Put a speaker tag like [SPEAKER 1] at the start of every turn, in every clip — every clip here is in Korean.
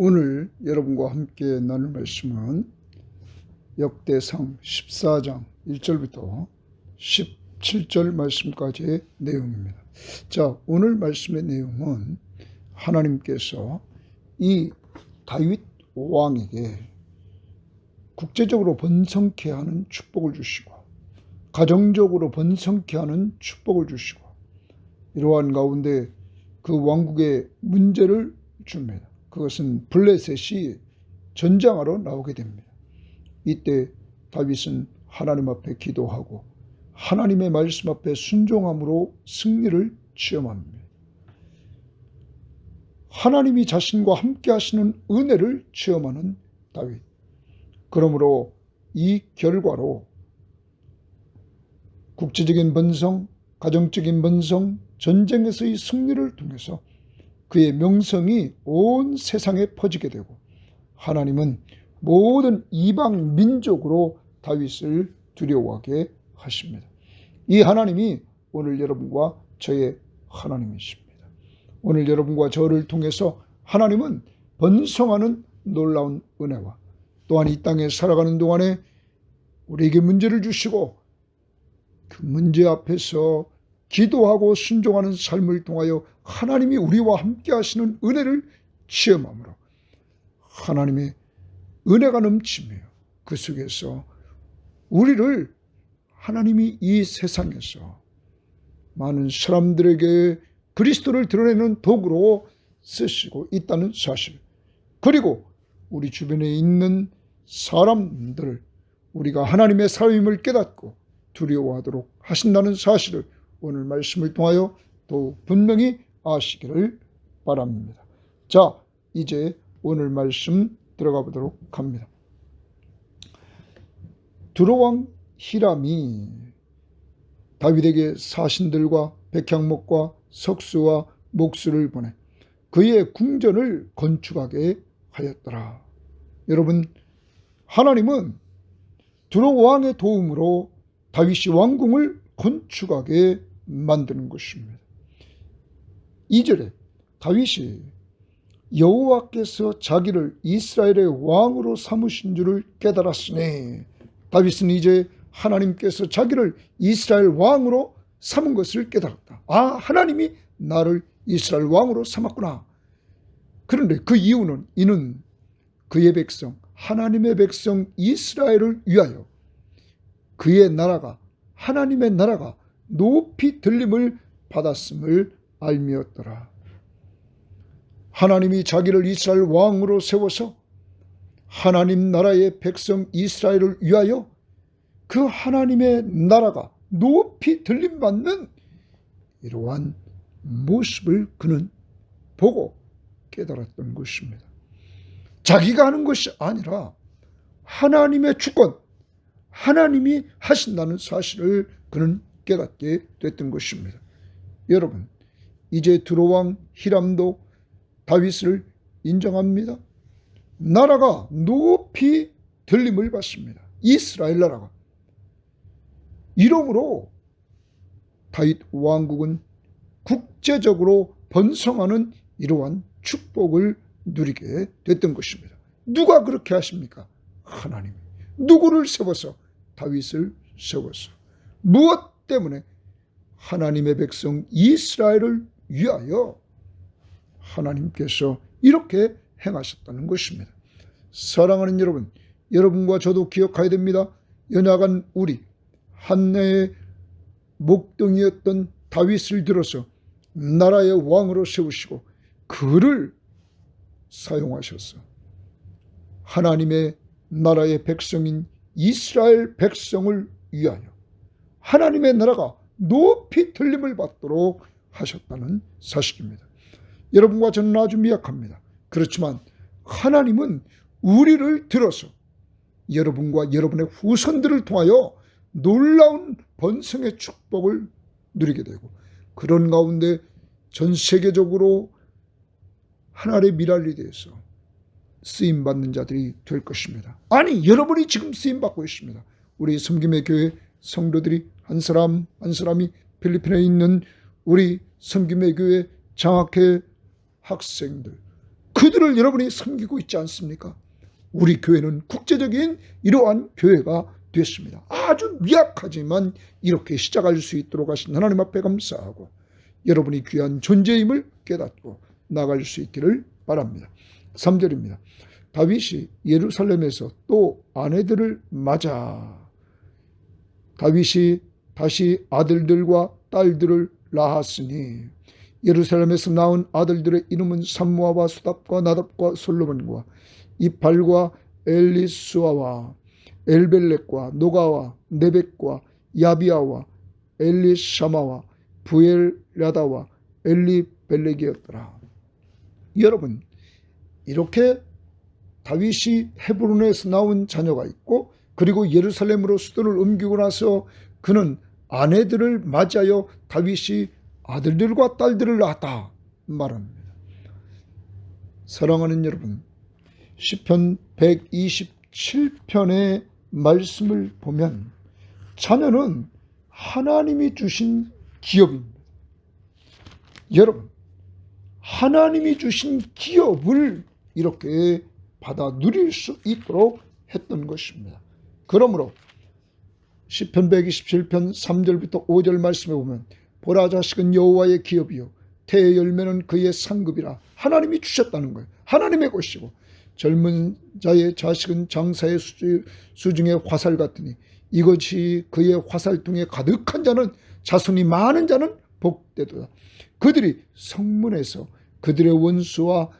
[SPEAKER 1] 오늘 여러분과 함께 나눌 말씀은 역대상 14장 1절부터 17절 말씀까지의 내용입니다. 자, 오늘 말씀의 내용은 하나님께서 이 다윗 왕에게 국제적으로 번성케 하는 축복을 주시고 가정적으로 번성케 하는 축복을 주시고 이러한 가운데 그 왕국의 문제를 줍니다. 그것은 블레셋이 전장하러 나오게 됩니다. 이때 다윗은 하나님 앞에 기도하고 하나님의 말씀 앞에 순종함으로 승리를 체험합니다. 하나님이 자신과 함께 하시는 은혜를 체험하는 다윗. 그러므로 이 결과로 국제적인 번성, 가정적인 번성, 전쟁에서의 승리를 통해서 그의 명성이 온 세상에 퍼지게 되고 하나님은 모든 이방 민족으로 다윗을 두려워하게 하십니다. 이 하나님이 오늘 여러분과 저의 하나님이십니다. 오늘 여러분과 저를 통해서 하나님은 번성하는 놀라운 은혜와 또한 이 땅에 살아가는 동안에 우리에게 문제를 주시고 그 문제 앞에서 기도하고 순종하는 삶을 통하여 하나님이 우리와 함께 하시는 은혜를 체험함으로 하나님의 은혜가 넘치며 그 속에서 우리를 하나님이 이 세상에서 많은 사람들에게 그리스도를 드러내는 도구로 쓰시고 있다는 사실, 그리고 우리 주변에 있는 사람들을 우리가 하나님의 사람임을 깨닫고 두려워하도록 하신다는 사실을 오늘 말씀을 통하여 더욱 분명히 아시기를 바랍니다. 자, 이제 오늘 말씀 들어가 보도록 합니다. 두로왕 히람이 다윗에게 사신들과 백향목과 석수와 목수를 보내 그의 궁전을 건축하게 하였더라. 여러분, 하나님은 두로왕의 도움으로 다윗이 왕궁을 건축하게 만드는 것입니다. 2절에 다윗이 여호와께서 자기를 이스라엘의 왕으로 삼으신 줄을 깨달았으니, 다윗은 이제 하나님께서 자기를 이스라엘 왕으로 삼은 것을 깨달았다. 아, 하나님이 나를 이스라엘 왕으로 삼았구나. 그런데 그 이유는 이는 그의 백성, 하나님의 백성 이스라엘을 위하여 그의 나라가, 하나님의 나라가 높이 들림을 받았음을 알미었더라. 하나님이 자기를 이스라엘 왕으로 세워서 하나님 나라의 백성 이스라엘을 위하여 그 하나님의 나라가 높이 들림받는 이러한 모습을 그는 보고 깨달았던 것입니다. 자기가 하는 것이 아니라 하나님의 주권, 하나님이 하신다는 사실을 그는 깨닫게 됐던 것입니다. 여러분, 이제 두로왕 히람도 다윗을 인정합니다. 나라가 높이 들림을 받습니다. 이스라엘 나라가. 이러므로 다윗 왕국은 국제적으로 번성하는 이러한 축복을 누리게 됐던 것입니다. 누가 그렇게 하십니까? 하나님이. 누구를 세워서? 다윗을 세워서. 무엇 때문에? 하나님의 백성 이스라엘을 위하여 하나님께서 이렇게 행하셨다는 것입니다. 사랑하는 여러분, 여러분과 저도 기억해야 됩니다. 연약한 우리, 한나의 목동이었던 다윗을 들어서 나라의 왕으로 세우시고 그를 사용하셔서 하나님의 나라의 백성인 이스라엘 백성을 위하여 하나님의 나라가 높이 들림을 받도록 하셨다는 사실입니다. 여러분과 저는 아주 미약합니다. 그렇지만 하나님은 우리를 들어서 여러분과 여러분의 후손들을 통하여 놀라운 번성의 축복을 누리게 되고 그런 가운데 전 세계적으로 하나님의 미랄이 되어서 쓰임받는 자들이 될 것입니다. 아니, 여러분이 지금 쓰임받고 있습니다. 우리 섬김의 교회 성도들이 한 사람 한 사람이 필리핀에 있는 우리 섬김의 교회 장학회 학생들, 그들을 여러분이 섬기고 있지 않습니까? 우리 교회는 국제적인 이러한 교회가 됐습니다. 아주 미약하지만 이렇게 시작할 수 있도록 하신 하나님 앞에 감사하고 여러분이 귀한 존재임을 깨닫고 나갈 수 있기를 바랍니다. 3절입니다. 다윗이 예루살렘에서 또 아내들을 맞아 다윗이 다시 아들들과 딸들을 낳았으니 예루살렘에서 낳은 아들들의 이름은 삼무아와 수답과 나답과 솔로몬과 이팔과 엘리수아와 엘벨렉과 노가와 네벡과 야비아와 엘리샤마와 부엘야다와 엘리벨렉이었더라. 여러분, 이렇게 다윗이 헤브론에서 나온 자녀가 있고 그리고 예루살렘으로 수도를 옮기고 나서 그는 아내들을 맞이하여 다윗이 아들들과 딸들을 낳았다 말합니다. 사랑하는 여러분, 시편 127편의 말씀을 보면 자녀는 하나님이 주신 기업입니다. 여러분, 하나님이 주신 기업을 이렇게 받아 누릴 수 있도록 했던 것입니다. 그러므로 시편 127편 3절부터 5절 말씀에 보면 보라 자식은 여호와의 기업이요 태의 열매는 그의 상급이라. 하나님이 주셨다는 거예요. 하나님의 것이고 젊은 자의 자식은 장사의 수중의 화살 같으니 이것이 그의 화살통에 가득한 자는 자손이 많은 자는 복되도다. 그들이 성문에서 그들의 원수와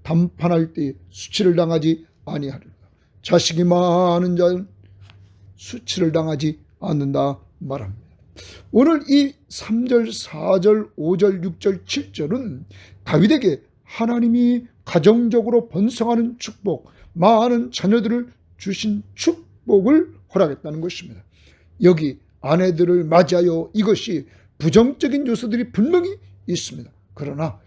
[SPEAKER 1] 담판할 때 수치를 당하지 아니하리라. 자식이 많은 자는 수치를 당하지 않는다 말합니다. 오늘 이 3절, 4절, 5절, 6절, 7절은 다윗에게 하나님이 가정적으로 번성하는 축복, 많은 자녀들을 주신 축복을 허락했다는 것입니다. 여기 아내들을 맞이하여 이것이 부정적인 요소들이 분명히 있습니다. 그러나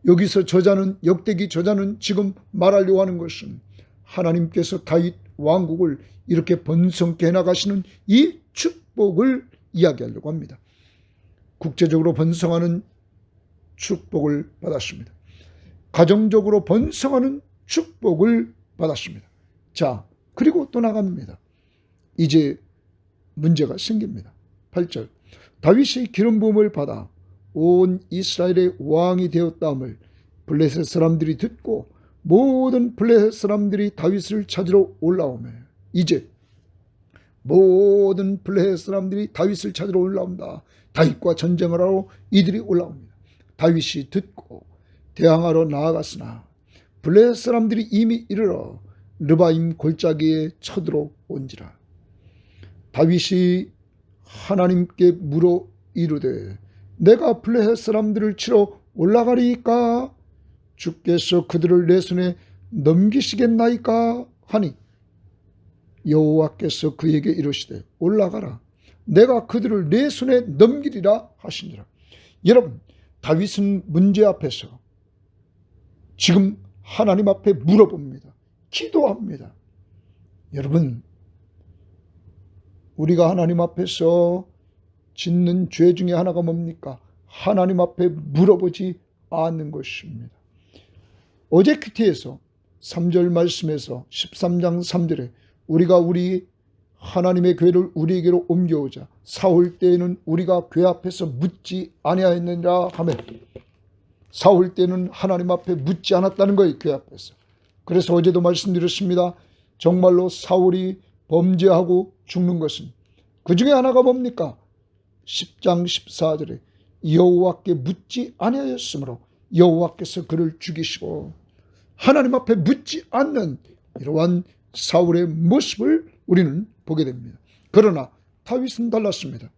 [SPEAKER 1] 여기서 저자는 역대기 저자는 지금 말하려고 하는 것은 하나님께서 다윗 왕국을 이렇게 번성케 해나가시는 이 축복을 이야기하려고 합니다. 국제적으로 번성하는 축복을 받았습니다. 가정적으로 번성하는 축복을 받았습니다. 자, 그리고 또 나갑니다. 이제 문제가 생깁니다. 8절. 다윗이 기름 부음을 받아 온 이스라엘의 왕이 되었다함을 블레셋 사람들이 듣고 모든 블레셋 사람들이 다윗을 찾으러 올라오며 이제 모든 블레셋 사람들이 다윗을 찾으러 올라온다. 다윗과 전쟁을 하러 이들이 올라옵니다. 다윗이 듣고 대항하러 나아갔으나 블레셋 사람들이 이미 이르러 르바임 골짜기에 쳐들어온지라. 다윗이 하나님께 물어 이르되 내가 블레셋 사람들을 치러 올라가리이까? 주께서 그들을 내 손에 넘기시겠나이까? 하니 여호와께서 그에게 이르시되 올라가라. 내가 그들을 내 손에 넘기리라 하시니라. 여러분, 다윗은 문제 앞에서 지금 하나님 앞에 물어봅니다. 기도합니다. 여러분, 우리가 하나님 앞에서 짓는 죄 중에 하나가 뭡니까? 하나님 앞에 물어보지 않는 것입니다. 어제 큐티에서 3절 말씀에서 13장 3절에 우리가 우리 하나님의 교회를 우리에게로 옮겨오자 사울 때에는 우리가 교회 앞에서 묻지 아니하였느니라 하며 사울 때는 하나님 앞에 묻지 않았다는 거예요. 교회 앞에서. 그래서 어제도 말씀드렸습니다. 정말로 사울이 범죄하고 죽는 것은 그 중에 하나가 뭡니까? 10장 14절에 여호와께 묻지 아니하였으므로 여호와께서 그를 죽이시고 하나님 앞에 묻지 않는 이러한 사울의 모습을 우리는 보게 됩니다. 그러나 다윗은 달랐습니다.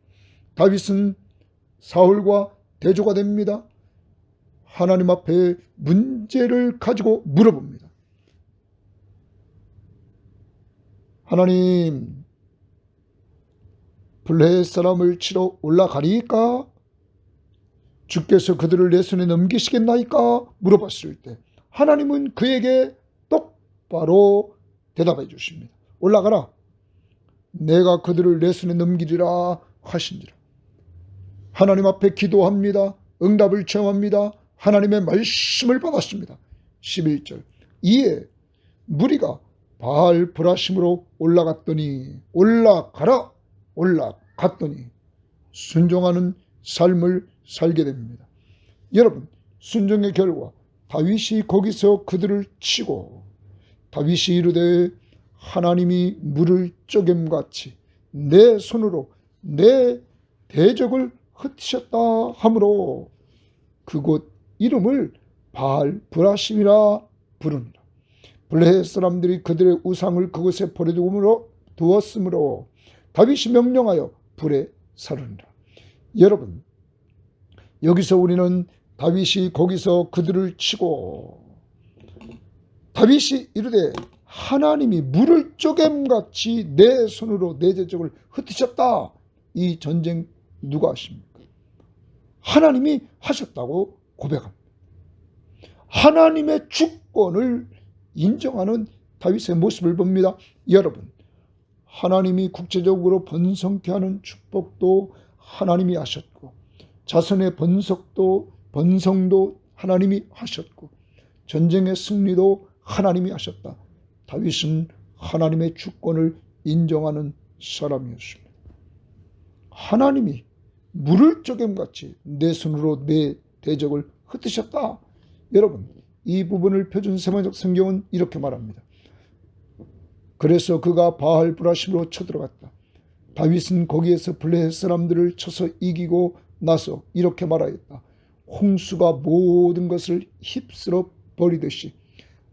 [SPEAKER 1] 다윗은 사울과 대조가 됩니다. 하나님 앞에 문제를 가지고 물어봅니다. 하나님, 블레셋 사람을 치러 올라가리이까? 주께서 그들을 내 손에 넘기시겠나이까? 물어봤을 때 하나님은 그에게 똑바로 대답해 주십니다. 올라가라. 내가 그들을 내 손에 넘기리라 하신지라. 하나님 앞에 기도합니다. 응답을 체험합니다. 하나님의 말씀을 받았습니다. 11절. 이에 무리가 바알 브라심으로 올라갔더니 순종하는 삶을 살게 됩니다. 여러분, 순종의 결과 다윗이 거기서 그들을 치고, 다윗이 이르되 하나님이 물을 쪼갰같이 내 손으로 내 대적을 흩으셨다 하므로 그곳 이름을 바알 브라심이라 부르니라. 블레셋 사람들이 그들의 우상을 그곳에 버려두었으므로 다윗이 명령하여 불에 사르니라. 여러분, 여기서 우리는 다윗이 거기서 그들을 치고, 다윗이 이르되 하나님이 물을 쪼갰같이 내 손으로 내 대적을 흩으셨다. 이 전쟁 누가 하십니까? 하나님이 하셨다고 고백합니다. 하나님의 주권을 인정하는 다윗의 모습을 봅니다. 여러분, 하나님이 국제적으로 번성케 하는 축복도 하나님이 하셨고, 자손의 번성도 하나님이 하셨고, 전쟁의 승리도 하나님이 하셨다. 다윗은 하나님의 주권을 인정하는 사람이었습니다. 하나님이 물을 쪼갰같이 내 손으로 내 대적을 흩으셨다. 여러분, 이 부분을 표준세번역 성경은 이렇게 말합니다. 그래서 그가 바알 브라심으로 쳐들어갔다. 다윗은 거기에서 블레셋 사람들을 쳐서 이기고 나서 이렇게 말하였다. 홍수가 모든 것을 휩쓸어 버리듯이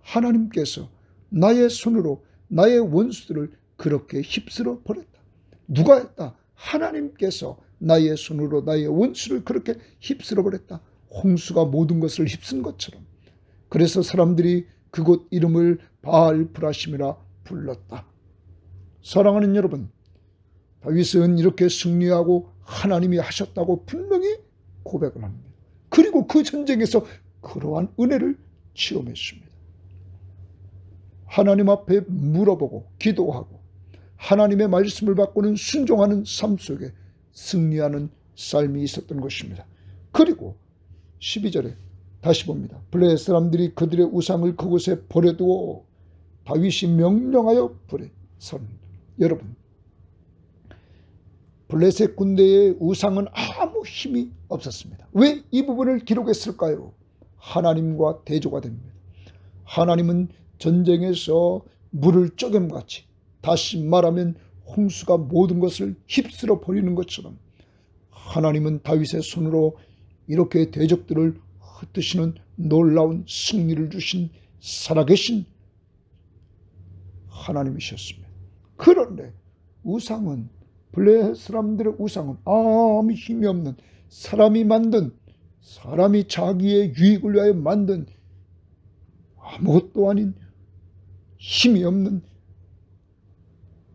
[SPEAKER 1] 하나님께서 나의 손으로 나의 원수들을 그렇게 휩쓸어 버렸다. 누가 했다? 하나님께서 나의 손으로 나의 원수를 그렇게 휩쓸어 버렸다. 홍수가 모든 것을 휩쓴 것처럼. 그래서 사람들이 그곳 이름을 바알 브라심이라 불렀다. 사랑하는 여러분, 다윗은 이렇게 승리하고 하나님이 하셨다고 분명히 고백을 합니다. 그리고 그 전쟁에서 그러한 은혜를 체험했습니다. 하나님 앞에 물어보고 기도하고 하나님의 말씀을 받고는 순종하는 삶 속에 승리하는 삶이 있었던 것입니다. 그리고 12절에 다시 봅니다. 블레셋 사람들이 그들의 우상을 그곳에 버려두고 다윗이 명령하여 불에 섰습니다. 여러분, 블레셋 군대의 우상은 아무 힘이 없었습니다. 왜 이 부분을 기록했을까요? 하나님과 대조가 됩니다. 하나님은 전쟁에서 물을 쪼갰같이, 다시 말하면 홍수가 모든 것을 휩쓸어 버리는 것처럼, 하나님은 다윗의 손으로 이렇게 대적들을 흩으시는 놀라운 승리를 주신 살아계신 하나님이셨습니다. 그런데 우상은, 블레셋 사람들의 우상은 아무 힘이 없는, 사람이 자기의 유익을 위하여 만든 아무것도 아닌 힘이 없는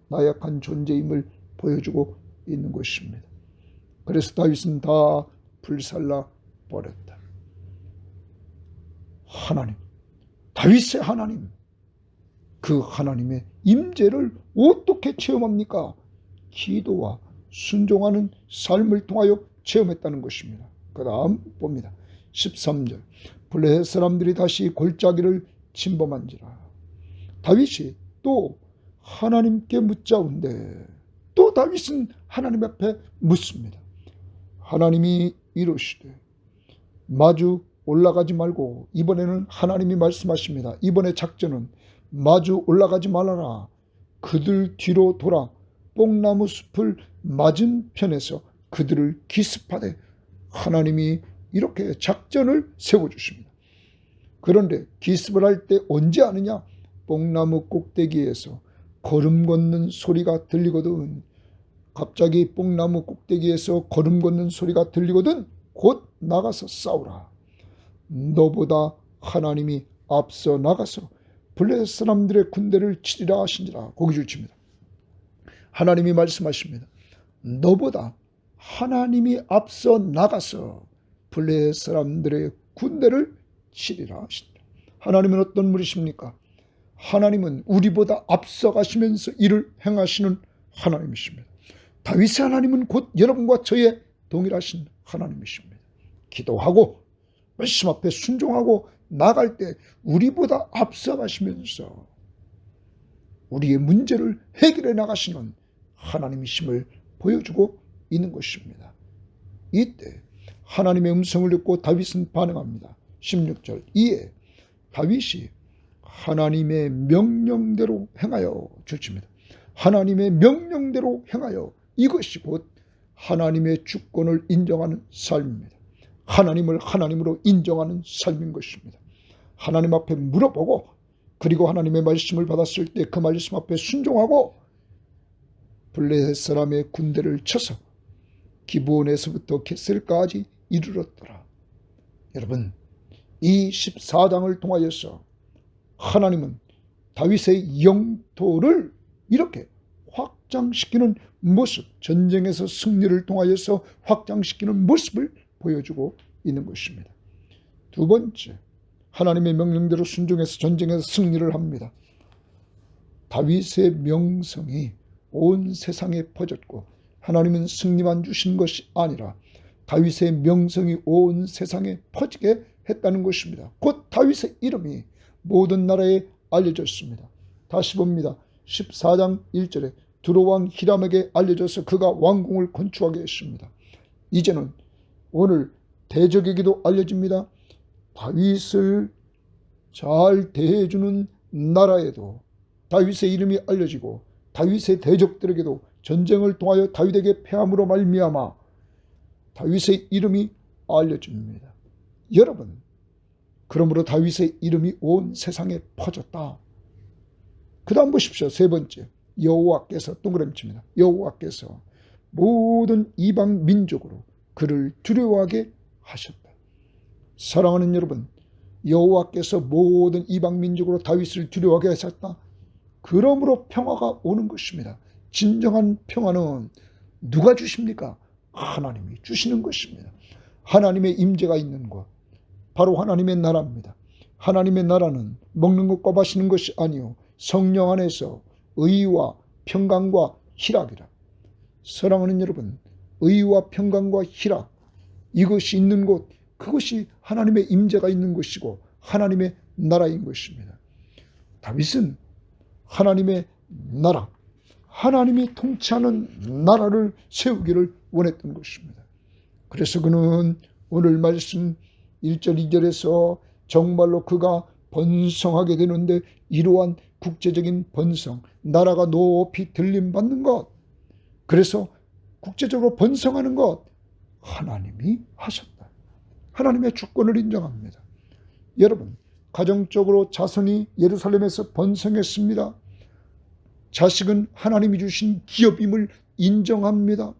[SPEAKER 1] 나약한 존재임을 보여주고 있는 것입니다. 그래서 다윗은 다 불살라 버렸다. 하나님, 다윗의 하나님, 그 하나님의 임재를 어떻게 체험합니까? 기도와 순종하는 삶을 통하여 체험했다는 것입니다. 그 다음 봅니다. 13절. 블레셋 사람들이 다시 골짜기를 침범한지라. 다윗이 또 하나님께 묻자온데, 또 다윗은 하나님 앞에 묻습니다. 하나님이 이르시되 마주 올라가지 말고, 이번에는 하나님이 말씀하십니다. 이번에 작전은 마주 올라가지 말아라. 그들 뒤로 돌아 뽕나무 숲을 맞은편에서 그들을 기습하되, 하나님이 이렇게 작전을 세워주십니다. 그런데 기습을 할 때 언제 하느냐? 뽕나무 꼭대기에서 걸음 걷는 소리가 들리거든. 갑자기 뽕나무 꼭대기에서 걸음 걷는 소리가 들리거든 곧 나가서 싸우라. 너보다 하나님이 앞서 나가서 블레셋 사람들의 군대를 치리라 하신지라. 고기줄 칩니다. 하나님이 말씀하십니다. 너보다 하나님이 앞서 나가서 블레셋 사람들의 군대를 치리라 하신다. 하나님은 어떤 분이십니까? 하나님은 우리보다 앞서 가시면서 일을 행하시는 하나님이십니다. 다윗의 하나님은 곧 여러분과 저의 동일하신 하나님이십니다. 기도하고 말씀 앞에 순종하고 나갈 때 우리보다 앞서가시면서 우리의 문제를 해결해 나가시는 하나님이심을 보여주고 있는 것입니다. 이때 하나님의 음성을 듣고 다윗은 반응합니다. 16절 이에 다윗이 하나님의 명령대로 행하여 주십니다. 하나님의 명령대로 행하여, 이것이 곧 하나님의 주권을 인정하는 삶입니다. 하나님을 하나님으로 인정하는 삶인 것입니다. 하나님 앞에 물어보고, 그리고 하나님의 말씀을 받았을 때 그 말씀 앞에 순종하고 블레셋 사람의 군대를 쳐서 기브온에서부터 겟셀까지 이르렀더라. 여러분, 이 14장을 통하여서 하나님은 다윗의 영토를 이렇게 확장시키는 모습, 전쟁에서 승리를 통하여서 확장시키는 모습을 보여주고 있는 것입니다. 두 번째, 하나님의 명령대로 순종해서 전쟁에서 승리를 합니다. 다윗의 명성이 온 세상에 퍼졌고, 하나님은 승리만 주신 것이 아니라 다윗의 명성이 온 세상에 퍼지게 했다는 것입니다. 곧 다윗의 이름이 모든 나라에 알려졌습니다. 다시 봅니다. 14장 1절에 두로왕 히람에게 알려져서 그가 왕궁을 건축하게 했습니다. 이제는 오늘 대적에게도 알려집니다. 다윗을 잘 대해주는 나라에도 다윗의 이름이 알려지고, 다윗의 대적들에게도 전쟁을 통하여 다윗에게 패함으로 말미암아 다윗의 이름이 알려집니다. 여러분, 그러므로 다윗의 이름이 온 세상에 퍼졌다. 그 다음 보십시오. 세 번째, 여호와께서 동그라미칩니다. 여호와께서 모든 이방 민족으로 그를 두려워하게 하셨다. 사랑하는 여러분, 여호와께서 모든 이방 민족으로 다윗을 두려워하게 하셨다. 그러므로 평화가 오는 것입니다. 진정한 평화는 누가 주십니까? 하나님이 주시는 것입니다. 하나님의 임재가 있는 곳, 바로 하나님의 나라입니다. 하나님의 나라는 먹는 것과 마시는 것이 아니요 성령 안에서 의와 평강과 희락이라. 사랑하는 여러분, 의와 평강과 희락, 이것이 있는 곳, 그것이 하나님의 임재가 있는 것이고 하나님의 나라인 것입니다. 다윗은 하나님의 나라, 하나님이 통치하는 나라를 세우기를 원했던 것입니다. 그래서 그는 오늘 말씀 1절 2절에서 정말로 그가 번성하게 되는데, 이러한 국제적인 번성, 나라가 높이 들림받는 것, 그래서 국제적으로 번성하는 것, 하나님이 하셨다. 하나님의 주권을 인정합니다. 여러분, 가정적으로 자손이 예루살렘에서 번성했습니다. 자식은 하나님이 주신 기업임을 인정합니다.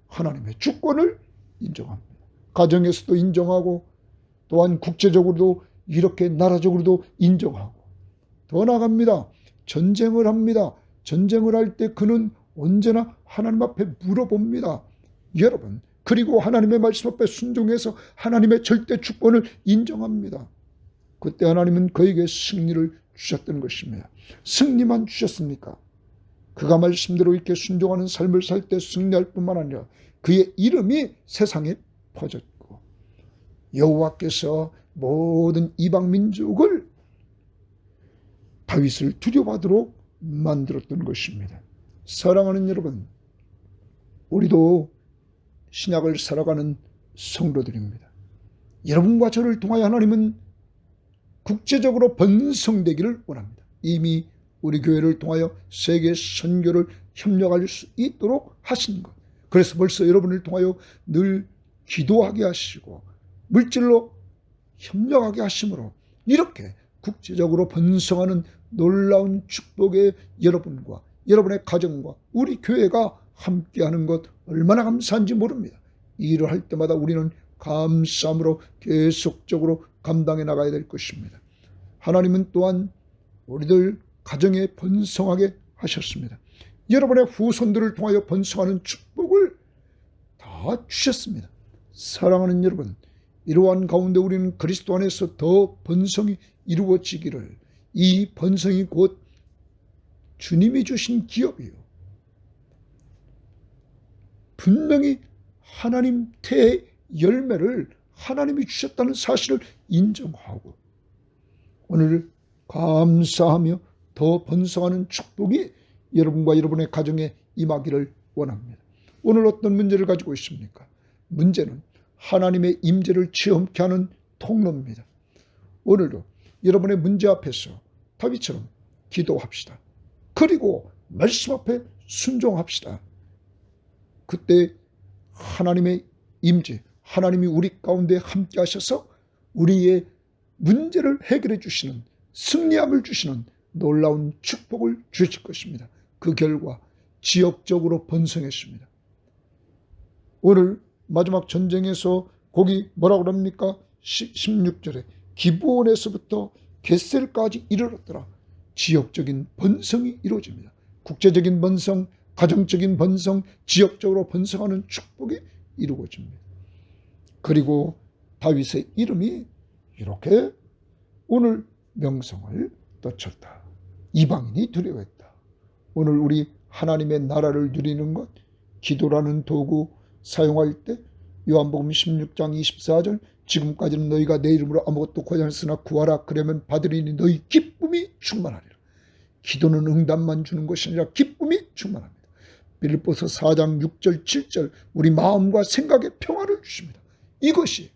[SPEAKER 1] 하나님의 주권을 인정합니다. 가정에서도 인정하고, 또한 국제적으로도 이렇게 나라적으로도 인정하고, 더 나아갑니다. 전쟁을 합니다. 전쟁을 할 때 그는 언제나 하나님 앞에 물어봅니다. 여러분, 그리고 하나님의 말씀 앞에 순종해서 하나님의 절대 주권을 인정합니다. 그때 하나님은 그에게 승리를 주셨던 것입니다. 승리만 주셨습니까? 그가 말씀대로 이렇게 순종하는 삶을 살 때 승리할 뿐만 아니라 그의 이름이 세상에 퍼졌고, 여호와께서 모든 이방 민족을 다윗을 두려워하도록 만들었던 것입니다. 사랑하는 여러분, 우리도 신약을 살아가는 성도들입니다. 여러분과 저를 통하여 하나님은 국제적으로 번성되기를 원합니다. 이미 우리 교회를 통하여 세계 선교를 협력할 수 있도록 하신 것, 그래서 벌써 여러분을 통하여 늘 기도하게 하시고 물질로 협력하게 하심으로 이렇게 국제적으로 번성하는 놀라운 축복의 여러분과 여러분의 가정과 우리 교회가 함께하는 것, 얼마나 감사한지 모릅니다. 이 일을 할 때마다 우리는 감사함으로 계속적으로 감당해 나가야 될 것입니다. 하나님은 또한 우리들 가정에 번성하게 하셨습니다. 여러분의 후손들을 통하여 번성하는 축복을 다 주셨습니다. 사랑하는 여러분, 이러한 가운데 우리는 그리스도 안에서 더 번성이 이루어지기를, 이 번성이 곧 주님이 주신 기업이요, 분명히 하나님 태의 열매를 하나님이 주셨다는 사실을 인정하고, 오늘 감사하며 더 번성하는 축복이 여러분과 여러분의 가정에 임하기를 원합니다. 오늘 어떤 문제를 가지고 있습니까? 문제는 하나님의 임재를 체험케 하는 통로입니다. 오늘도 여러분의 문제 앞에서 다윗처럼 기도합시다. 그리고 말씀 앞에 순종합시다. 그때 하나님의 임재, 하나님이 우리 가운데 함께 하셔서 우리의 문제를 해결해 주시는, 승리함을 주시는 놀라운 축복을 주실 것입니다. 그 결과 지역적으로 번성했습니다. 오늘 마지막 전쟁에서 거기 뭐라고 합니까? 16절에 기브온에서부터 겟셀까지 이르렀더라. 지역적인 번성이 이루어집니다. 국제적인 번성, 가정적인 번성, 지역적으로 번성하는 축복이 이루어집니다. 그리고 다윗의 이름이 이렇게 오늘 명성을 떨쳤다. 이방인이 두려워했다. 오늘 우리 하나님의 나라를 누리는 것, 기도라는 도구 사용할 때 요한복음 16장 24절 지금까지는 너희가 내 이름으로 아무것도 구하지 않았으나 구하라 그러면 받으리니 너희 기쁨이 충만하리라. 기도는 응답만 주는 것이 아니라 기쁨이 충만합니다. 빌립보서 4장 6절 7절 우리 마음과 생각에 평화를 주십니다. 이것이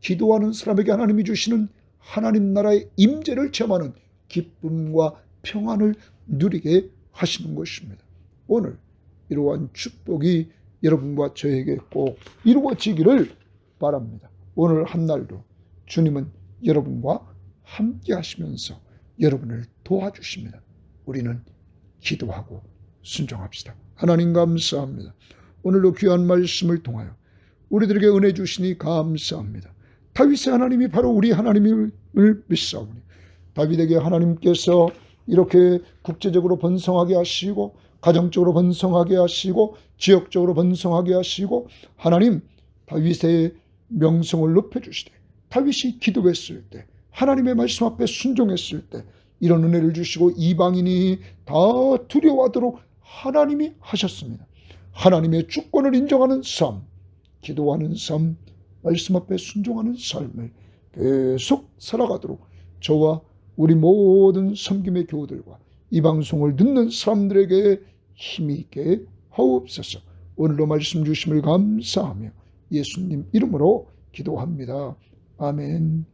[SPEAKER 1] 기도하는 사람에게 하나님이 주시는 하나님 나라의 임재를 체험하는 기쁨과 평안을 누리게 하시는 것입니다. 오늘 이러한 축복이 여러분과 저에게 꼭 이루어지기를 바랍니다. 오늘 한날도 주님은 여러분과 함께 하시면서 여러분을 도와주십니다. 우리는 기도하고 순종합시다. 하나님 감사합니다. 오늘도 귀한 말씀을 통하여 우리들에게 은혜 주시니 감사합니다. 다윗의 하나님이 바로 우리 하나님을 믿사오니 다윗에게 하나님께서 이렇게 국제적으로 번성하게 하시고 가정적으로 번성하게 하시고 지역적으로 번성하게 하시고 하나님 다윗의 명성을 높여주시되 다윗이 기도했을 때 하나님의 말씀 앞에 순종했을 때 이런 은혜를 주시고 이방인이 다 두려워하도록 하나님이 하셨습니다. 하나님의 주권을 인정하는 삶, 기도하는 삶, 말씀 앞에 순종하는 삶을 계속 살아가도록 저와 우리 모든 섬김의 교우들과 이 방송을 듣는 사람들에게 힘이 있게 하옵소서. 오늘도 말씀 주심을 감사하며 예수님 이름으로 기도합니다. 아멘.